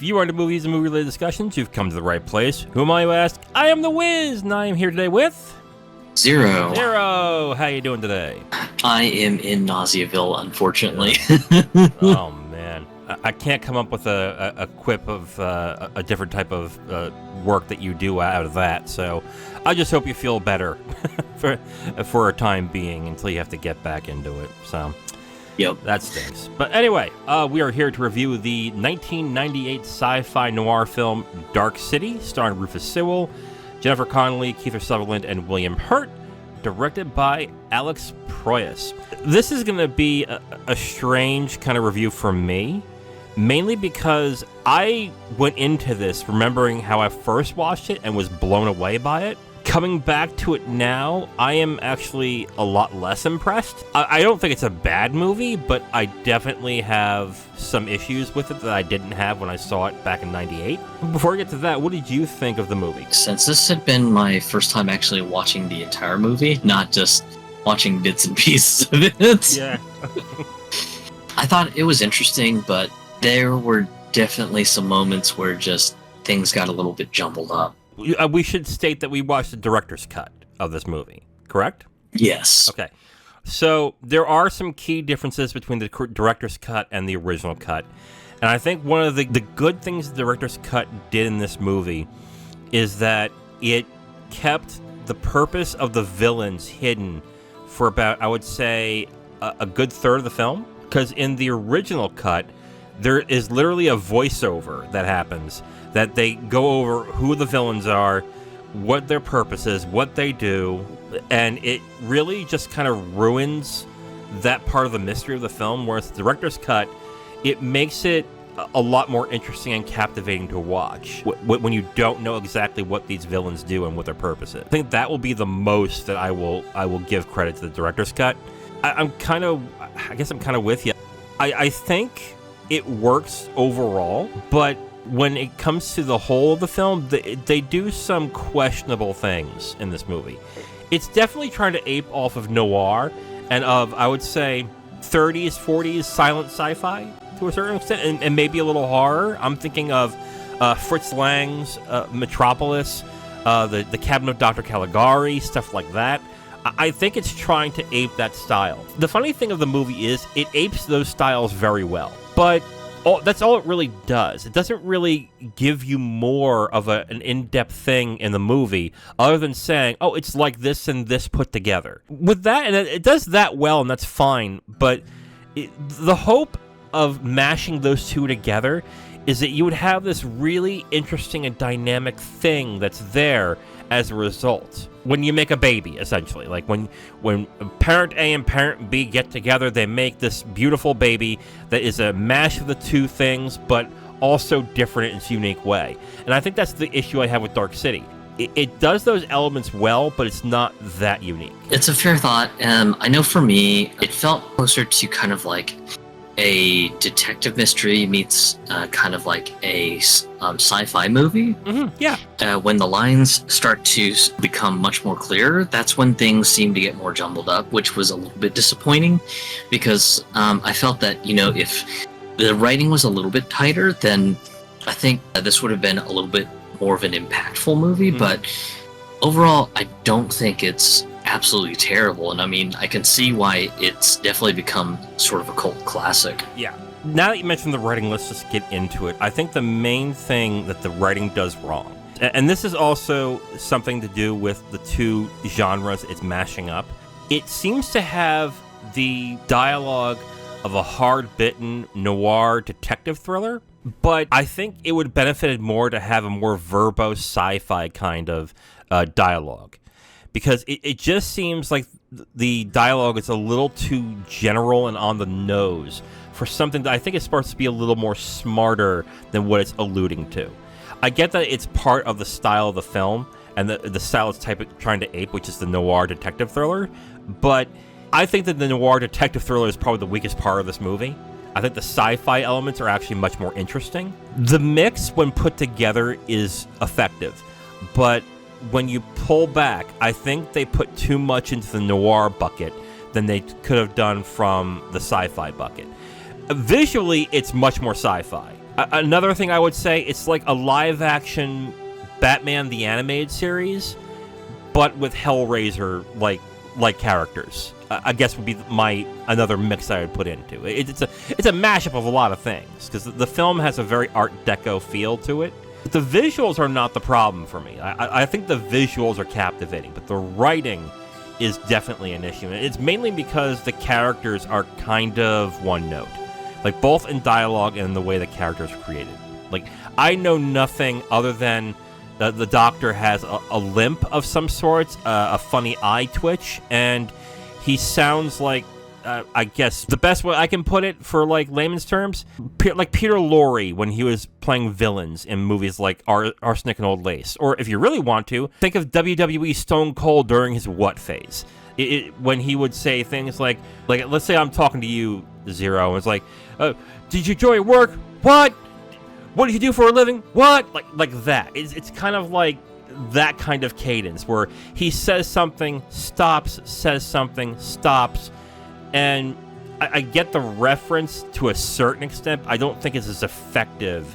you are into movies and movie-related discussions, you've come to the right place. Who am I, you ask? I am the Wiz, and I am here today with... Zero. How you doing today? I am in Nauseaville, unfortunately. Oh, man. I can't come up with a quip of a different type of work that you do out of that, so I just hope you feel better for a time being until you have to get back into it, so... Yep. That stinks. But anyway, we are here to review the 1998 sci-fi noir film Dark City, starring Rufus Sewell, Jennifer Connelly, Kiefer Sutherland, and William Hurt, directed by Alex Proyas. This is going to be a strange kind of review for me, mainly because I went into this remembering how I first watched it and was blown away by it. Coming back to it now, I am actually a lot less impressed. I don't think it's a bad movie, but I definitely have some issues with it that I didn't have when I saw it back in '98. Before I get to that, what did you think of the movie? Since this had been my first time actually watching the entire movie, not just watching bits and pieces of it. Yeah. I thought it was interesting, but there were definitely some moments where just things got a little bit jumbled up. We should state that we watched the director's cut of this movie, correct? Yes. Okay. So there are some key differences between the director's cut and the original cut. And I think one of the good things the director's cut did in this movie is that it kept the purpose of the villains hidden for about, I would say, a good third of the film. Because in the original cut, there is literally a voiceover that happens that they go over who the villains are, what their purpose is, what they do, and it really just kind of ruins that part of the mystery of the film, whereas the director's cut, it makes it a lot more interesting and captivating to watch when you don't know exactly what these villains do and what their purpose is. I think that will be the most that I will give credit to the director's cut. I guess I'm kind of with you. I think it works overall, but when it comes to the whole of the film, they do some questionable things in this movie. It's definitely trying to ape off of noir and of, I would say, 30s, 40s silent sci-fi to a certain extent, and maybe a little horror. I'm thinking of Fritz Lang's Metropolis, the Cabinet of Dr. Caligari, stuff like that. I think it's trying to ape that style. The funny thing of the movie is it apes those styles very well, but that's all it really does. It doesn't really give you more of an in-depth thing in the movie other than saying, oh, it's like this and this put together. With that, and it does that well, and that's fine, but the hope of mashing those two together is that you would have this really interesting and dynamic thing that's there as a result. When you make a baby, essentially. Like when parent A and parent B get together, they make this beautiful baby that is a mash of the two things, but also different in its unique way. And I think that's the issue I have with Dark City. It does those elements well, but it's not that unique. It's a fair thought. I know for me, it felt closer to kind of like a detective mystery meets kind of like a sci-fi movie. Mm-hmm, yeah. When the lines start to become much more clear, that's when things seem to get more jumbled up, which was a little bit disappointing because I felt that, if the writing was a little bit tighter, then I think this would have been a little bit more of an impactful movie. Mm-hmm. But overall, I don't think it's absolutely terrible, and I mean, I can see why it's definitely become sort of a cult classic. Yeah. Now that you mentioned the writing, let's just get into it. I think the main thing that the writing does wrong, and this is also something to do with the two genres it's mashing up, it seems to have the dialogue of a hard-bitten noir detective thriller, but I think it would have benefited more to have a more verbose sci-fi kind of dialogue. Because it just seems like the dialogue is a little too general and on the nose for something that I think is supposed to be a little more smarter than what it's alluding to. I get that it's part of the style of the film and the style it's trying to ape, which is the noir detective thriller, but I think that the noir detective thriller is probably the weakest part of this movie. I think the sci-fi elements are actually much more interesting. The mix, when put together, is effective, but when you pull back, I think they put too much into the noir bucket than they could have done from the sci-fi bucket. Visually, it's much more sci-fi. Another thing I would say, it's like a live-action Batman the Animated Series, but with Hellraiser like characters. I guess would be another mix I would put into it. It's a mashup of a lot of things, because the film has a very Art Deco feel to it. The visuals are not the problem for me. I think the visuals are captivating, but the writing is definitely an issue. And it's mainly because the characters are kind of one note, like both in dialogue and in the way the characters are created. Like, I know nothing other than the Doctor has a limp of some sorts, a funny eye twitch, and he sounds like, I guess the best way I can put it for like layman's terms, like Peter Lorre when he was playing villains in movies like Arsenic and Old Lace. Or if you really want to, think of WWE Stone Cold during his what phase. When he would say things like let's say I'm talking to you, Zero, and it's like, did you enjoy your work? What do you do for a living? What? Like that. It's kind of like that kind of cadence where he says something, stops, says something, stops. And I get the reference to a certain extent. I don't think it's as effective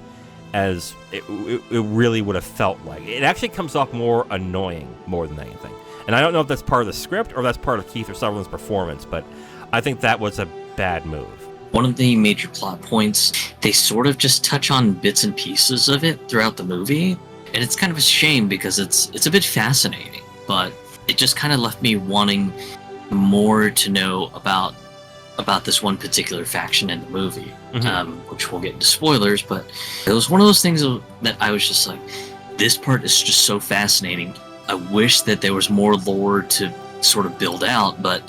as it really would have felt like. It actually comes off more annoying more than anything. And I don't know if that's part of the script or that's part of Kiefer Sutherland's performance, but I think that was a bad move. One of the major plot points, they sort of just touch on bits and pieces of it throughout the movie. And it's kind of a shame because it's a bit fascinating, but it just kind of left me wanting more to know about this one particular faction in the movie, which we'll get into spoilers, but it was one of those things that I was just like, this part is just so fascinating. I wish that there was more lore to sort of build out, but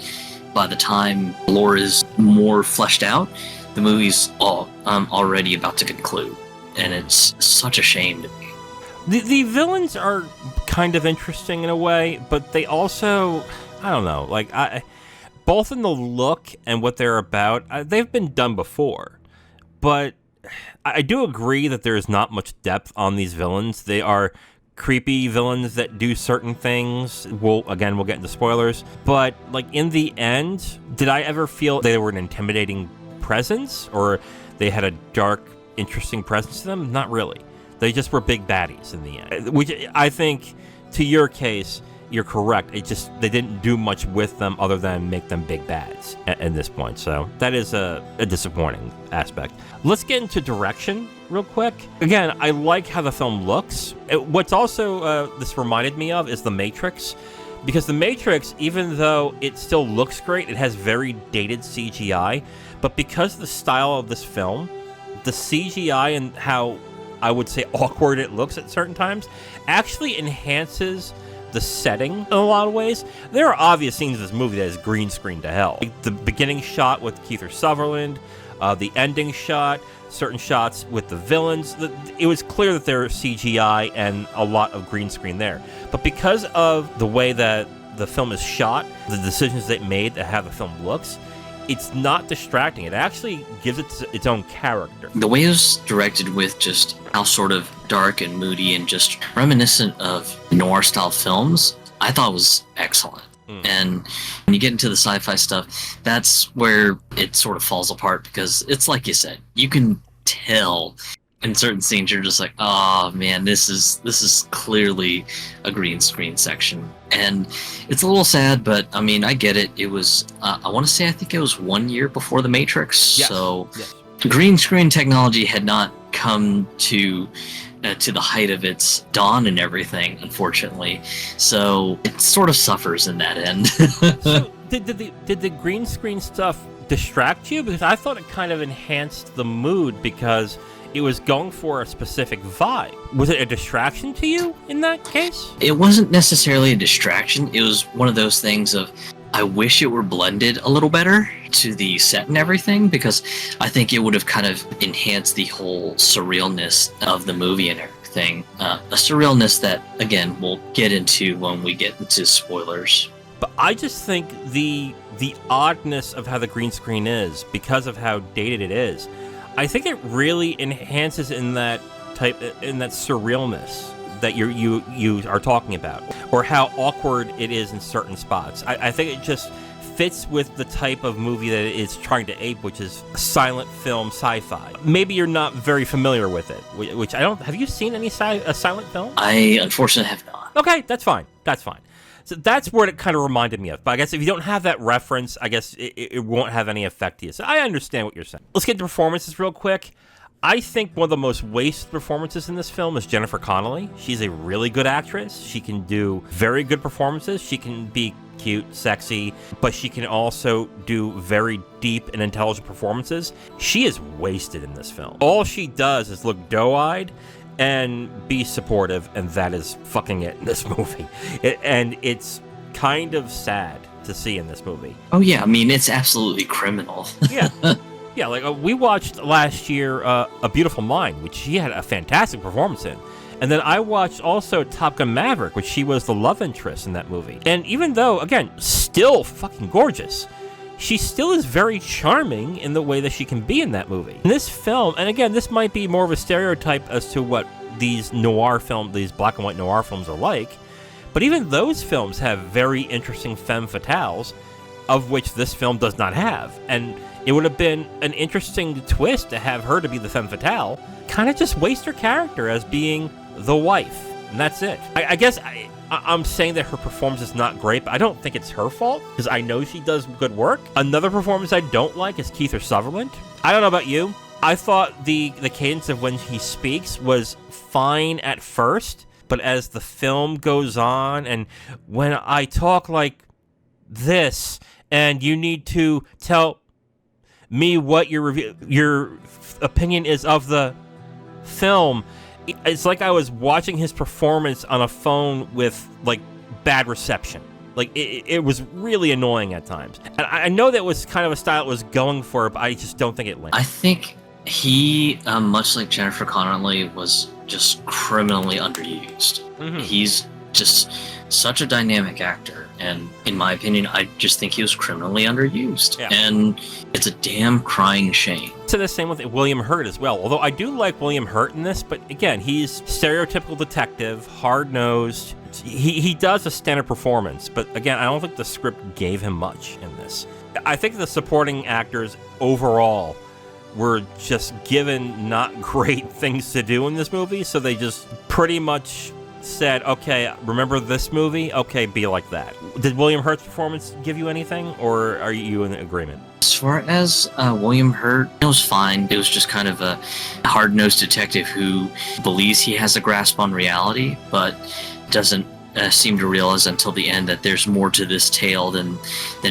by the time lore is more fleshed out, the movie's already about to conclude, and it's such a shame to me. The villains are kind of interesting in a way, but they also, I don't know, like both in the look and what they're about, they've been done before. But I do agree that there is not much depth on these villains. They are creepy villains that do certain things. We'll get into spoilers. But like in the end, did I ever feel they were an intimidating presence or they had a dark, interesting presence to them? Not really. They just were big baddies in the end. Which I think, to your case, you're correct. They didn't do much with them other than make them big bads at this point. So that is a disappointing aspect. Let's get into direction real quick. Again, I like how the film looks. What's also this reminded me of is The Matrix. Because The Matrix, even though it still looks great, it has very dated CGI. But because of the style of this film, the CGI and how I would say awkward it looks at certain times actually enhances the setting in a lot of ways. There are obvious scenes in this movie that is green screen to hell. Like the beginning shot with Kiefer Sutherland, the ending shot, certain shots with the villains. It was clear that there was CGI and a lot of green screen there. But because of the way that the film is shot, the decisions they made to how the film looks, it's not distracting. It actually gives it its own character. The way it was directed with just how sort of dark and moody and just reminiscent of noir-style films, I thought was excellent. And when you get into the sci-fi stuff, that's where it sort of falls apart because it's like you said, you can tell in certain scenes you're just like, oh man, this is clearly a green screen section. And it's a little sad, but I mean, I get it. It was, I want to say, I think it was 1 year before The Matrix. Yes. So yes. Green screen technology had not come to the height of its dawn and everything, unfortunately. So it sort of suffers in that end. So did the green screen stuff distract you? Because I thought it kind of enhanced the mood because it was going for a specific vibe. Was it a distraction to you in that case? It wasn't necessarily a distraction. It was one of those things of, I wish it were blended a little better to the set and everything, because I think it would have kind of enhanced the whole surrealness of the movie and everything. A surrealness that, again, we'll get into when we get into spoilers. But I just think the oddness of how the green screen is, because of how dated it is, I think it really enhances in that surrealness that you are talking about, or how awkward it is in certain spots. I think it just fits with the type of movie that it's trying to ape, which is silent film sci-fi. Maybe you're not very familiar with it, which I don't. Have you seen any silent film? I unfortunately have not. Okay, that's fine. That's fine. So that's what it kind of reminded me of. But I guess if you don't have that reference, I guess it won't have any effect to you. So I understand what you're saying. Let's get to performances real quick. I think one of the most wasted performances in this film is Jennifer Connelly. She's a really good actress. She can do very good performances. She can be cute, sexy, but she can also do very deep and intelligent performances. She is wasted in this film. All she does is look doe-eyed and be supportive, and that is fucking it in this movie. And it's kind of sad to see in this movie. Oh yeah, I mean, it's absolutely criminal. Yeah. Yeah, like we watched last year A Beautiful Mind, which she had a fantastic performance in. And then I watched also Top Gun Maverick, which she was the love interest in that movie. And even though, again, still fucking gorgeous, she still is very charming in the way that she can be in that movie. In this film, and again, this might be more of a stereotype as to what these these black and white noir films are like, but even those films have very interesting femme fatales, of which this film does not have. And it would have been an interesting twist to have her to be the femme fatale, kind of just waste her character as being the wife, and that's it. I guess I'm saying that her performance is not great, but I don't think it's her fault, because I know she does good work. Another performance I don't like is Kiefer Sutherland. I don't know about you. I thought the cadence of when he speaks was fine at first, but as the film goes on, and when I talk like this, and you need to tell me what your opinion is of the film, it's like I was watching his performance on a phone with like bad reception. Like it was really annoying at times. And I know that was kind of a style it was going for, but I just don't think it landed. I think he, much like Jennifer Connelly, was just criminally underused. Mm-hmm. He's just such a dynamic actor, and in my opinion, I just think he was criminally underused. Yeah. And it's a damn crying shame. So the same with William Hurt as well. Although I do like William Hurt in this, but again, he's stereotypical detective, hard-nosed. He does a standard performance, but again, I don't think the script gave him much in this. I think the supporting actors overall were just given not great things to do in this movie, so they just pretty much said, okay, remember this movie? Okay, be like that. Did William Hurt's performance give you anything, or are you in agreement? As far as William Hurt, it was fine. It was just kind of a hard-nosed detective who believes he has a grasp on reality, but doesn't seem to realize until the end that there's more to this tale than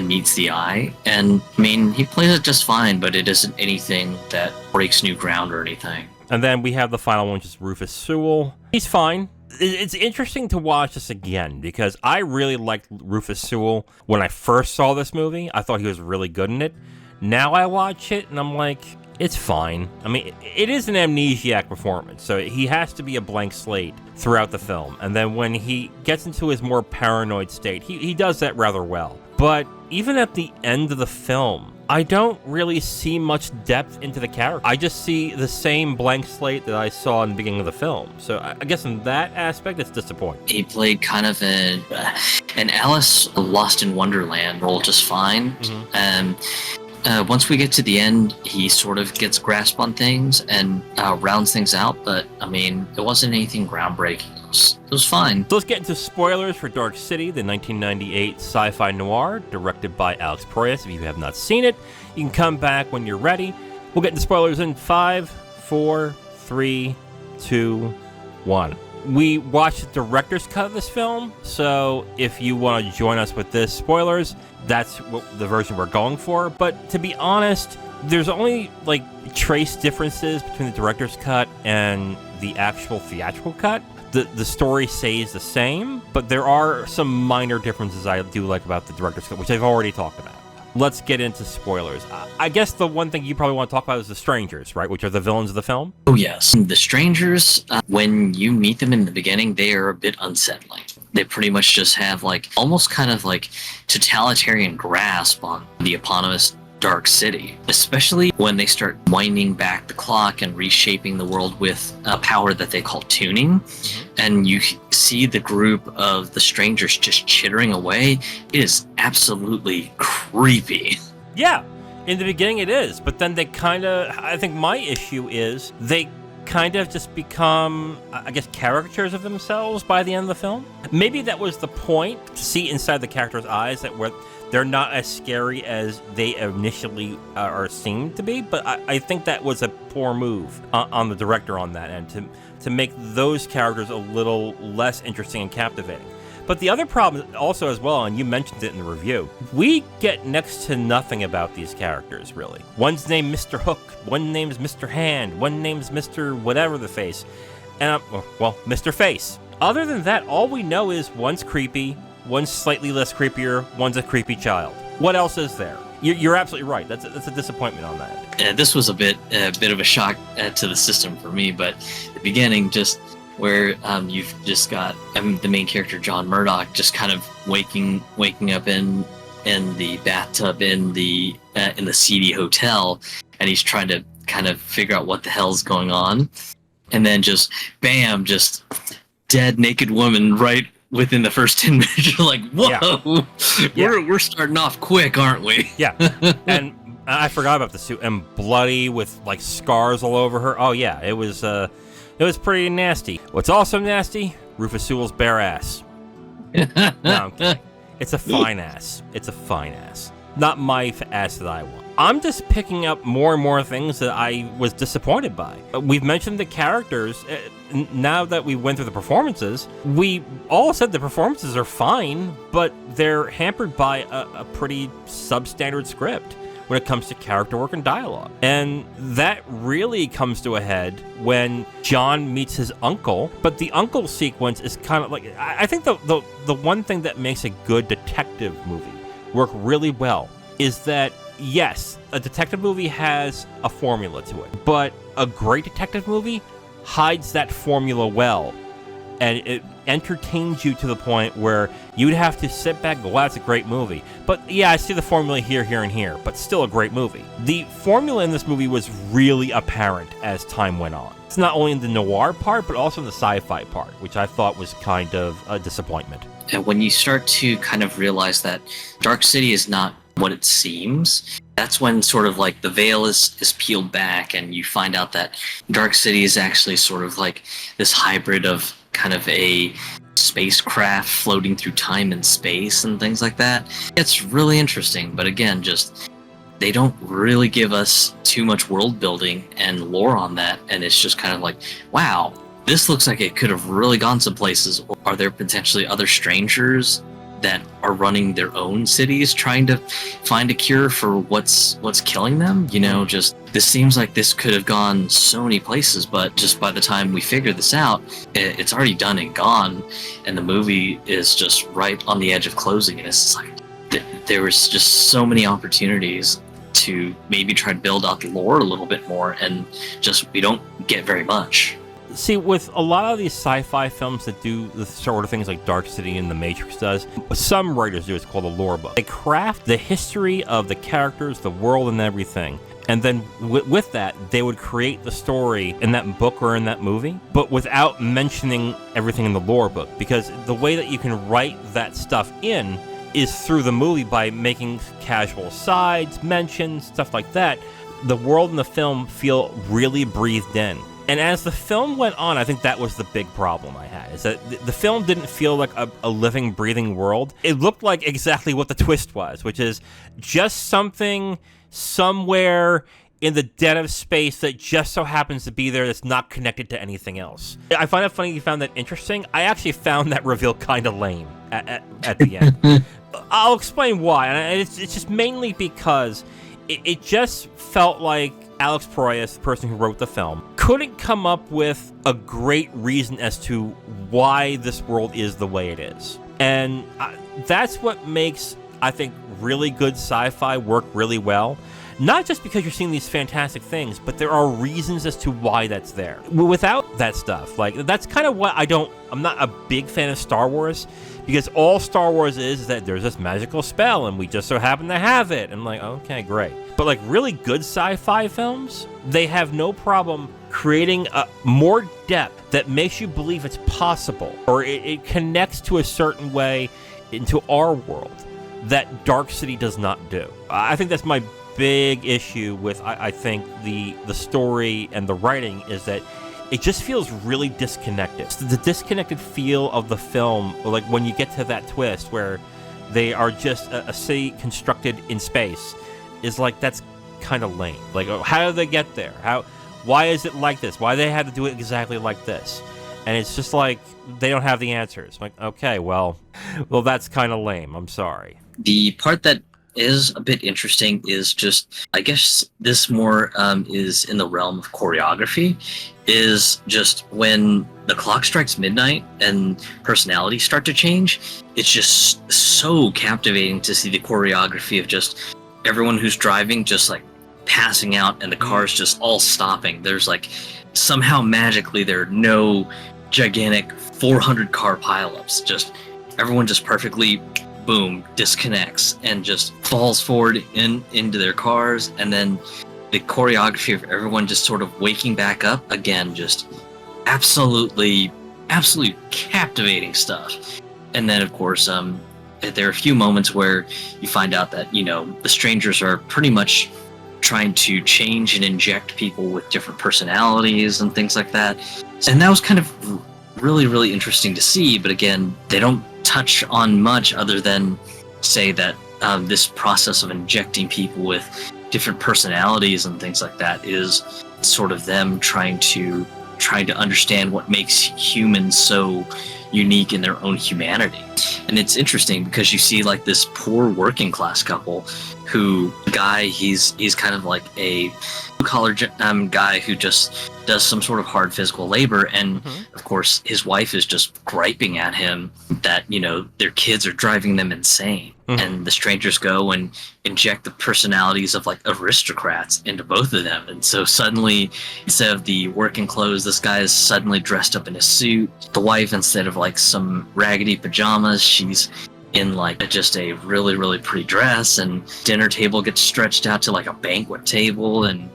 meets the eye. And, I mean, he plays it just fine, but it isn't anything that breaks new ground or anything. And then we have the final one, which is Rufus Sewell. He's fine. It's interesting to watch this again, because I really liked Rufus Sewell when I first saw this movie. I thought he was really good in it. Now I watch it, and I'm like, it's fine. I mean, it is an amnesiac performance, so he has to be a blank slate throughout the film. And then when he gets into his more paranoid state, he does that rather well. But even at the end of the film, I don't really see much depth into the character. I just see the same blank slate that I saw in the beginning of the film. So I guess in that aspect, it's disappointing. He played kind of an Alice Lost in Wonderland role just fine. Mm-hmm. Once we get to the end, he sort of gets a grasp on things and rounds things out. But, I mean, it wasn't anything groundbreaking. It was fine. So let's get into spoilers for Dark City, the 1998 sci-fi noir directed by Alex Proyas. If you have not seen it, you can come back when you're ready. We'll get into spoilers in 5, 4, 3, 2, 1. We watched the director's cut of this film, so if you want to join us with this spoilers, that's the version we're going for. But to be honest, there's only like trace differences between the director's cut and the actual theatrical cut. The story stays the same, but there are some minor differences I do like about the director's cut, which I've already talked about. Let's get into spoilers. I guess the one thing you probably want to talk about is the strangers, right? Which are the villains of the film? Oh, yes. The strangers, when you meet them in the beginning, they are a bit unsettling. They pretty much just have, like, almost kind of, like, totalitarian grasp on the eponymous Dark City, especially when they start winding back the clock and reshaping the world with a power that they call tuning. And you see the group of the strangers just chittering away. It is absolutely creepy. Yeah, in the beginning it is, but then they kind of, I think my issue is they kind of just become, I guess, caricatures of themselves by the end of the film. Maybe that was the point, to see inside the character's eyes, that they're not as scary as they initially are seemed to be, but I think that was a poor move on the director on that end, to make those characters a little less interesting and captivating. But the other problem also as well, and you mentioned it in the review, we get next to nothing about these characters, really. One's named Mr. Hook, one name's Mr. Hand, one name's Mr. whatever the face, and, Mr. Face. Other than that, all we know is one's creepy, one's slightly less creepier, one's a creepy child. What else is there? You're absolutely right. That's a disappointment on that. This was a bit of a shock to the system for me, but the beginning, just where you've just got the main character John Murdoch just kind of waking up in the bathtub in the seedy hotel, and he's trying to kind of figure out what the hell's going on, and then just bam, just dead naked woman right within the first 10 minutes. You're like, whoa, yeah. We're starting off quick, aren't we? Yeah. And I forgot about the suit, and bloody with like scars all over her. Oh yeah, it was pretty nasty. What's also nasty? Rufus Sewell's bare ass. No, I'm kidding. It's a fine ass. It's a fine ass. Not my ass that I want. I'm just picking up more and more things that I was disappointed by. We've mentioned the characters. Now that we went through the performances, we all said the performances are fine, but they're hampered by a pretty substandard script when it comes to character work and dialogue. And that really comes to a head when John meets his uncle, but the uncle sequence is kind of like, I think the one thing that makes a good detective movie work really well is that, yes, a detective movie has a formula to it, but a great detective movie hides that formula well, and it entertains you to the point where you'd have to sit back and go, wow, that's a great movie. But yeah, I see the formula here, and here, but still a great movie. The formula in this movie was really apparent as time went on. It's not only in the noir part, but also in the sci-fi part, which I thought was kind of a disappointment. And when you start to kind of realize that Dark City is not what it seems, that's when sort of like the veil is peeled back, and you find out that Dark City is actually sort of like this hybrid of kind of a spacecraft floating through time and space and things like that. It's really interesting, but again, just they don't really give us too much world building and lore on that, and it's just kind of like, wow, this looks like it could have really gone some places. Are there potentially other strangers that are running their own cities trying to find a cure for what's killing them? You know, just this seems like this could have gone so many places, but just by the time we figure this out, it's already done and gone, and the movie is just right on the edge of closing, and it's like there was just so many opportunities to maybe try to build out the lore a little bit more, and just we don't get very much. See, with a lot of these sci-fi films that do the sort of things like Dark City and The Matrix does, what some writers do is called a lore book. They craft the history of the characters, the world, and everything. And then with that, they would create the story in that book or in that movie, but without mentioning everything in the lore book. Because the way that you can write that stuff in is through the movie by making casual asides, mentions, stuff like that. The world and the film feel really breathed in. And as the film went on, I think that was the big problem I had, is that the film didn't feel like a living, breathing world. It looked like exactly what the twist was, which is just something somewhere in the dead of space that just so happens to be there that's not connected to anything else. I find it funny you found that interesting. I actually found that reveal kind of lame at the end. I'll explain why, and it's just mainly because it just felt like Alex Proyas, the person who wrote the film, couldn't come up with a great reason as to why this world is the way it is. And that's what makes I think really good sci-fi work really well. Not just because you're seeing these fantastic things, but there are reasons as to why that's there. Without that stuff, like, that's kind of what I'm not a big fan of Star Wars, because all Star Wars is that there's this magical spell and we just so happen to have it. I'm like, okay, great. But like really good sci-fi films, they have no problem creating more depth that makes you believe it's possible, or it connects to a certain way into our world that Dark City does not do. I think that's my big issue with, I think, the story and the writing, is that it just feels really disconnected. The disconnected feel of the film, like when you get to that twist where they are just a city constructed in space, is like, that's kind of lame. Like, how did they get there? Why is it like this? Why they had to do it exactly like this? And it's just like, they don't have the answers. I'm like, okay, well, that's kind of lame. I'm sorry. The part that is a bit interesting is just, I guess this more is in the realm of choreography, is just when the clock strikes midnight and personalities start to change, it's just so captivating to see the choreography of just everyone who's driving just like passing out and the cars just all stopping. There's like, somehow magically there are no gigantic 400 car pileups, just everyone just perfectly boom, disconnects and just falls forward into their cars, and then the choreography of everyone just sort of waking back up again, just absolutely captivating stuff. And then of course there are a few moments where you find out that, you know, the strangers are pretty much trying to change and inject people with different personalities and things like that, and that was kind of really interesting to see. But again, they don't touch on much other than say that this process of injecting people with different personalities and things like that is sort of them trying to understand what makes humans so unique in their own humanity. And it's interesting because you see like this poor working class couple who, the guy, he's kind of like a blue-collar guy who just does some sort of hard physical labor, and of course his wife is just griping at him that, you know, their kids are driving them insane. And the strangers go and inject the personalities of like aristocrats into both of them, and so suddenly, instead of the working clothes, this guy is suddenly dressed up in a suit. The wife, instead of like some raggedy pajamas, she's in like just a really pretty dress, and dinner table gets stretched out to like a banquet table, and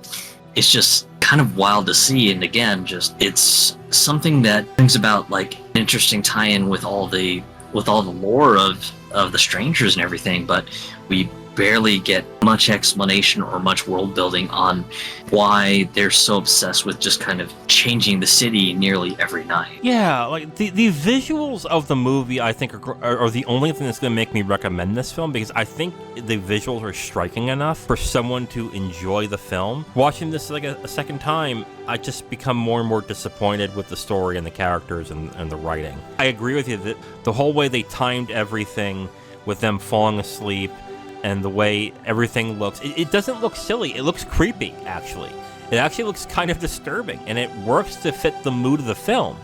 it's just kind of wild to see. And again, just it's something that brings about like an interesting tie-in with all the lore of the strangers and everything, but we barely get much explanation or much world building on why they're so obsessed with just kind of changing the city nearly every night. Yeah, like the visuals of the movie, I think, are the only thing that's going to make me recommend this film, because I think the visuals are striking enough for someone to enjoy the film. Watching this like a second time, I just become more and more disappointed with the story and the characters and the writing. I agree with you that the whole way they timed everything with them falling asleep and the way everything looks, it doesn't look silly. It looks creepy, actually. It actually looks kind of disturbing, and it works to fit the mood of the film.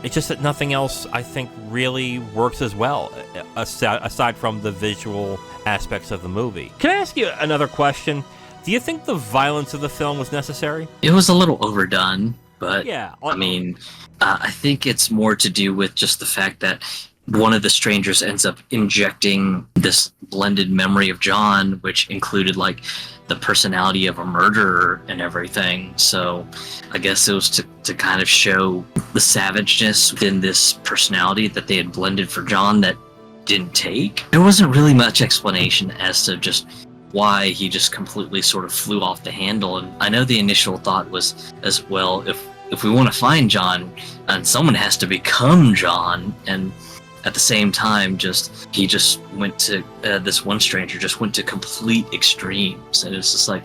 It's just that nothing else, I think, really works as well, aside from the visual aspects of the movie. Can I ask you another question? Do you think the violence of the film was necessary? It was a little overdone, but yeah, I mean, I think it's more to do with just the fact that one of the strangers ends up injecting this blended memory of John, which included like the personality of a murderer and everything. So I guess it was to kind of show the savageness within this personality that they had blended for John that didn't take. There wasn't really much explanation as to just why he just completely sort of flew off the handle. And I know the initial thought was as well, if we want to find John, and someone has to become John. And at the same time, he just went to this one stranger just went to complete extremes, and it's just like,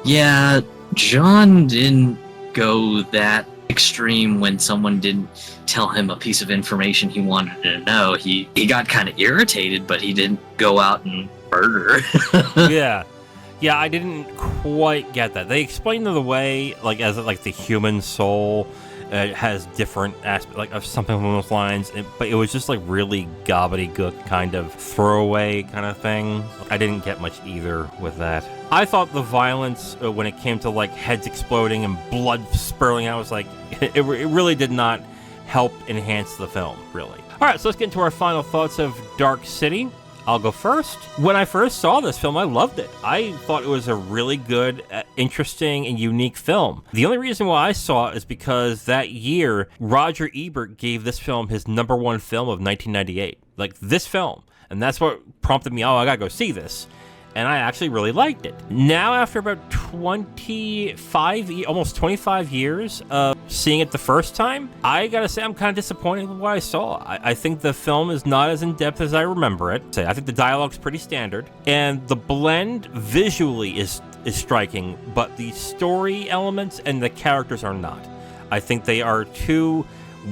yeah, John didn't go that extreme when someone didn't tell him a piece of information he wanted to know. He got kind of irritated, but he didn't go out and murder. Yeah, I didn't quite get that. They explained it away like as like the human soul It has different aspects, like of something along those lines, but it was just like really gobbledygook kind of throwaway kind of thing. I didn't get much either with that. I thought the violence when it came to like heads exploding and blood spurling out was like, it really did not help enhance the film, really. All right, so let's get into our final thoughts of Dark City. I'll go first. When I first saw this film, I loved it. I thought it was a really good, interesting, and unique film. The only reason why I saw it is because that year, Roger Ebert gave this film his #1 film of 1998. Like, this film. And that's what prompted me, I gotta go see this. And I actually really liked it. Now, after about almost 25 years of seeing it the first time, I gotta say I'm kind of disappointed with what I saw. I think the film is not as in-depth as I remember it. I think the dialogue's pretty standard. And the blend visually is striking, but the story elements and the characters are not. I think they are too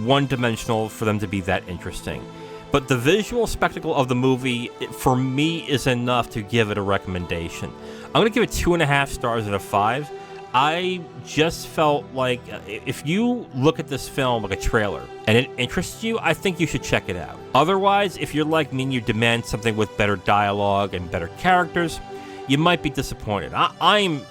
one-dimensional for them to be that interesting. But the visual spectacle of the movie, for me, is enough to give it a recommendation. I'm going to give it 2.5 stars out of 5. I just felt like if you look at this film like a trailer and it interests you, I think you should check it out. Otherwise, if you're like me and you demand something with better dialogue and better characters, you might be disappointed. I'm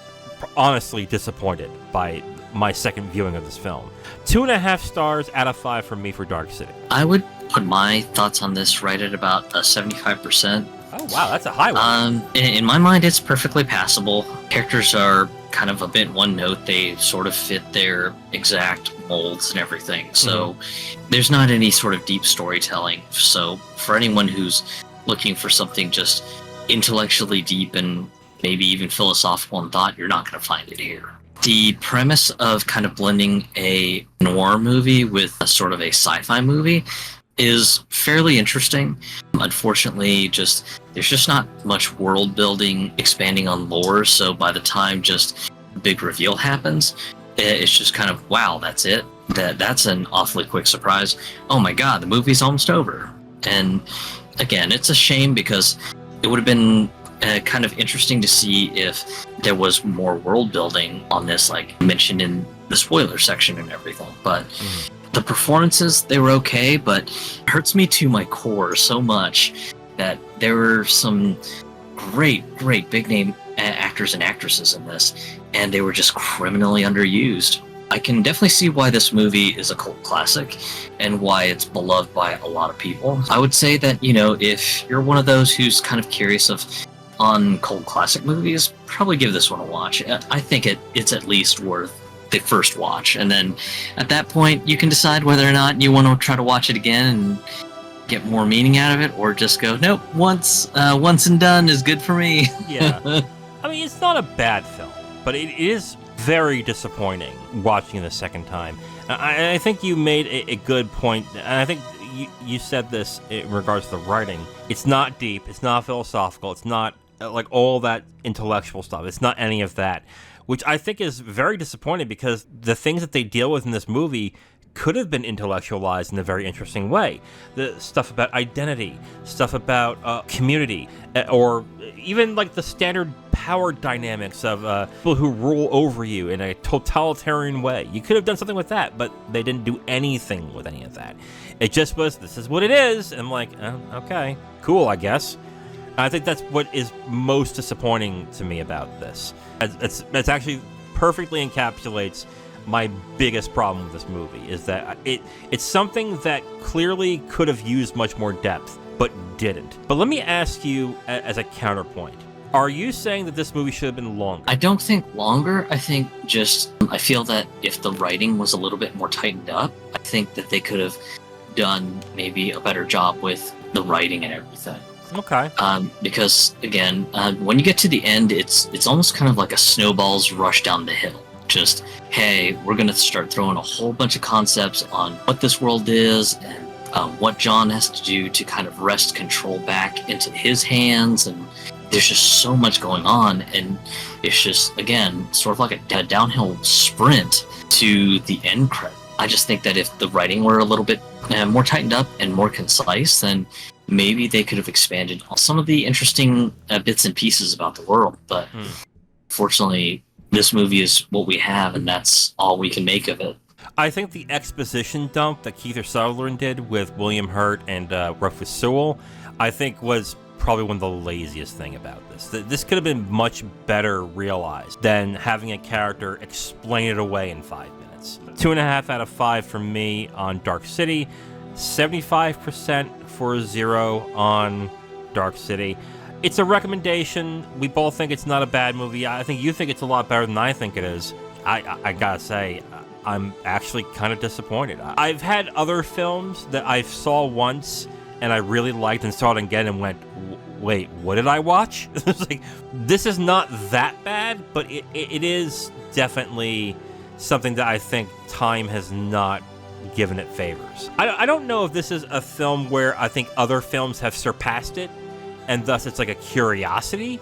honestly disappointed by my second viewing of this film. 2.5 stars out of 5 from me for Dark City. I would put my thoughts on this right at about 75%. Oh wow, that's a high one. In my mind, it's perfectly passable. Characters are kind of a bit one note. They sort of fit their exact molds and everything. So there's not any sort of deep storytelling. So for anyone who's looking for something just intellectually deep and maybe even philosophical in thought, you're not going to find it here. The premise of kind of blending a noir movie with a sort of a sci-fi movie is fairly interesting. Unfortunately, there's just not much world building, expanding on lore, so by the time just the big reveal happens, it's just kind of, wow, that's it? That's an awfully quick surprise. Oh my god, the movie's almost over. And again, it's a shame because it would have been kind of interesting to see if there was more world building on this, like mentioned in the spoiler section and everything. But the performances, they were okay, but it hurts me to my core so much that there were some great big name actors and actresses in this, and they were just criminally underused. I can definitely see why this movie is a cult classic and why it's beloved by a lot of people. I would say that, if you're one of those who's kind of curious on cult classic movies, probably give this one a watch. I think it's at least worth the first watch, and then at that point you can decide whether or not you want to try to watch it again and get more meaning out of it, or just go, nope, once and done is good for me. Yeah. I mean, it's not a bad film, but it is very disappointing watching it the second time. I think you made a good point, and I think you said this in regards to the writing. It's not deep, it's not philosophical, it's not like all that intellectual stuff. It's not any of that, which I think is very disappointing because the things that they deal with in this movie could have been intellectualized in a very interesting way. The stuff about identity, stuff about community, or even like the standard power dynamics of people who rule over you in a totalitarian way. You could have done something with that, but they didn't do anything with any of that. It just was, this is what it is, and I'm like, oh, okay, cool, I guess. I think that's what is most disappointing to me about this. It's actually perfectly encapsulates my biggest problem with this movie, is that it's something that clearly could have used much more depth, but didn't. But let me ask you as a counterpoint. Are you saying that this movie should have been longer? I don't think longer. I think I feel that if the writing was a little bit more tightened up, I think that they could have done maybe a better job with the writing and everything. Okay. Because again, when you get to the end, it's almost kind of like a snowball's rush down the hill. Just, hey, we're going to start throwing a whole bunch of concepts on what this world is and what John has to do to kind of wrest control back into his hands. And there's just so much going on. And it's just, again, sort of like a downhill sprint to the end credit. I just think that if the writing were a little bit more tightened up and more concise, then maybe they could have expanded on some of the interesting bits and pieces about the world. But fortunately, this movie is what we have, and that's all we can make of it. I think the exposition dump that Kiefer Sutherland did with William Hurt and Rufus Sewell, I think was probably one of the laziest thing about this. This could have been much better realized than having a character explain it away in 5 minutes. 2.5 out of 5 from me on Dark City, 75% for 0 on Dark City. It's a recommendation. We both think it's not a bad movie. I think you think it's a lot better than I think it is. I gotta say, I'm actually kind of disappointed. I've had other films that I saw once and I really liked and saw it again and went, wait, what did I watch? It's like, this is not that bad, but it is definitely something that I think time has not given it favors. I don't know if this is a film where I think other films have surpassed it, and thus it's like a curiosity,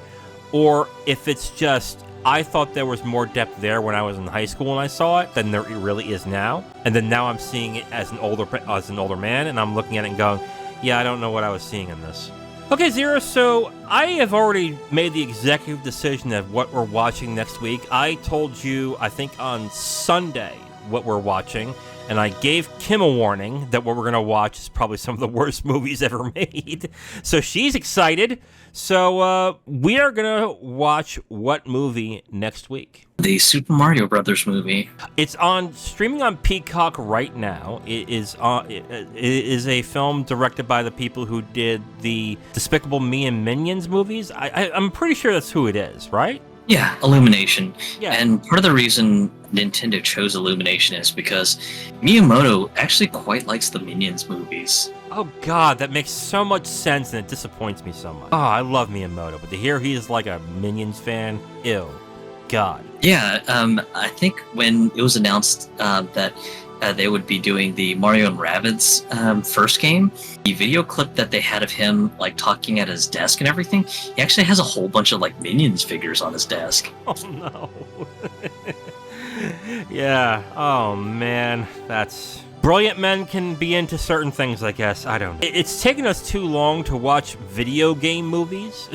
or if it's just, I thought there was more depth there when I was in high school and I saw it than there really is now. And then now I'm seeing it as an older man, and I'm looking at it and going, yeah, I don't know what I was seeing in this. Okay, Zero, so I have already made the executive decision of what we're watching next week. I told you, I think on Sunday, what we're watching, and I gave Kim a warning that what we're going to watch is probably some of the worst movies ever made. So she's excited. So we are going to watch what movie next week? The Super Mario Brothers movie. It's streaming on Peacock right now. It is a film directed by the people who did the Despicable Me and Minions movies. I'm pretty sure that's who it is, right? Yeah, Illumination. Yeah. And part of the reason Nintendo chose Illumination is because Miyamoto actually quite likes the Minions movies. Oh god, that makes so much sense and it disappoints me so much. Oh, I love Miyamoto, but to hear he is like a Minions fan, ew. God. Yeah, I think when it was announced that they would be doing the Mario and Rabbids first game, the video clip that they had of him like talking at his desk and everything, he actually has a whole bunch of like Minions figures on his desk. Oh no. Yeah, oh man, that's... Brilliant men can be into certain things, I guess. I don't know. It's taken us too long to watch video game movies.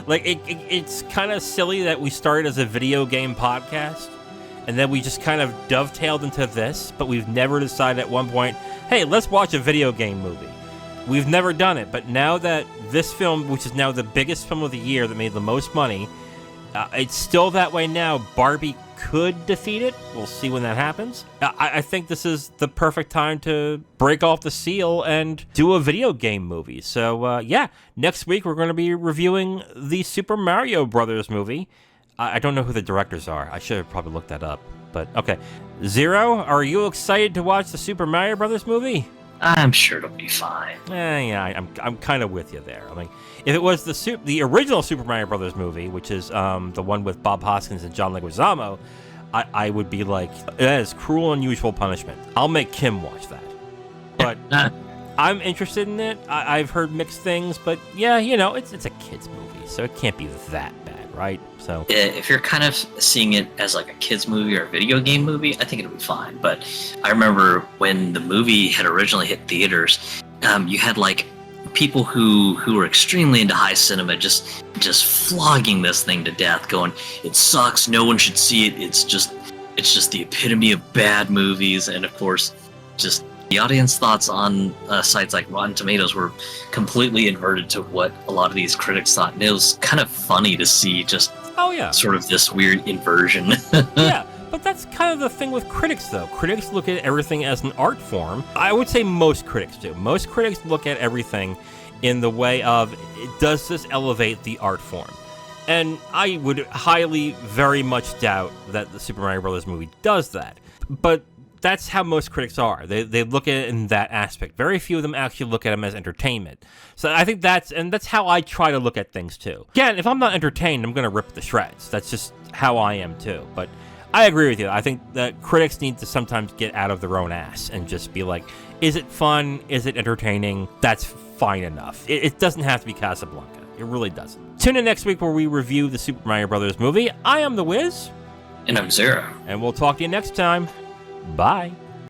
Like, it's kind of silly that we started as a video game podcast, and then we just kind of dovetailed into this, but we've never decided at one point, hey, let's watch a video game movie. We've never done it, but now that this film, which is now the biggest film of the year that made the most money, it's still that way now. Barbie could defeat it. We'll see when that happens. I think this is the perfect time to break off the seal and do a video game movie. So, yeah, next week we're going to be reviewing the Super Mario Brothers movie. I don't know who the directors are. I should have probably looked that up. But, okay. Zero, are you excited to watch the Super Mario Brothers movie? I'm sure it'll be fine. Yeah, I'm kind of with you there. I mean, if it was the original Super Mario Brothers movie, which is the one with Bob Hoskins and John Leguizamo, I would be like, that is cruel, unusual punishment. I'll make Kim watch that. But I'm interested in it. I've heard mixed things, but yeah, you know, it's a kid's movie, so it can't be that bad, right? So if you're kind of seeing it as like a kid's movie or a video game movie, I think it'll be fine. But I remember when the movie had originally hit theaters, you had like people who were extremely into high cinema just flogging this thing to death, going, it sucks, no one should see it, it's just the epitome of bad movies. And of course, just the audience thoughts on sites like Rotten Tomatoes were completely inverted to what a lot of these critics thought, and it was kind of funny to see just sort of this weird inversion. Yeah, but that's kind of the thing with critics, though. Critics look at everything as an art form. I would say most critics do. Most critics look at everything in the way of, does this elevate the art form? And I would highly, very much doubt that the Super Mario Brothers movie does that. But that's how most critics are. They look at it in that aspect. Very few of them actually look at them as entertainment. So I think that's how I try to look at things too. Again, if I'm not entertained, I'm going to rip the shreds. That's just how I am too. But I agree with you. I think that critics need to sometimes get out of their own ass and just be like, is it fun? Is it entertaining? That's fine enough. It doesn't have to be Casablanca. It really doesn't. Tune in next week where we review the Super Mario Brothers movie. I am The Wiz. And I'm Zero. And we'll talk to you next time. Bye.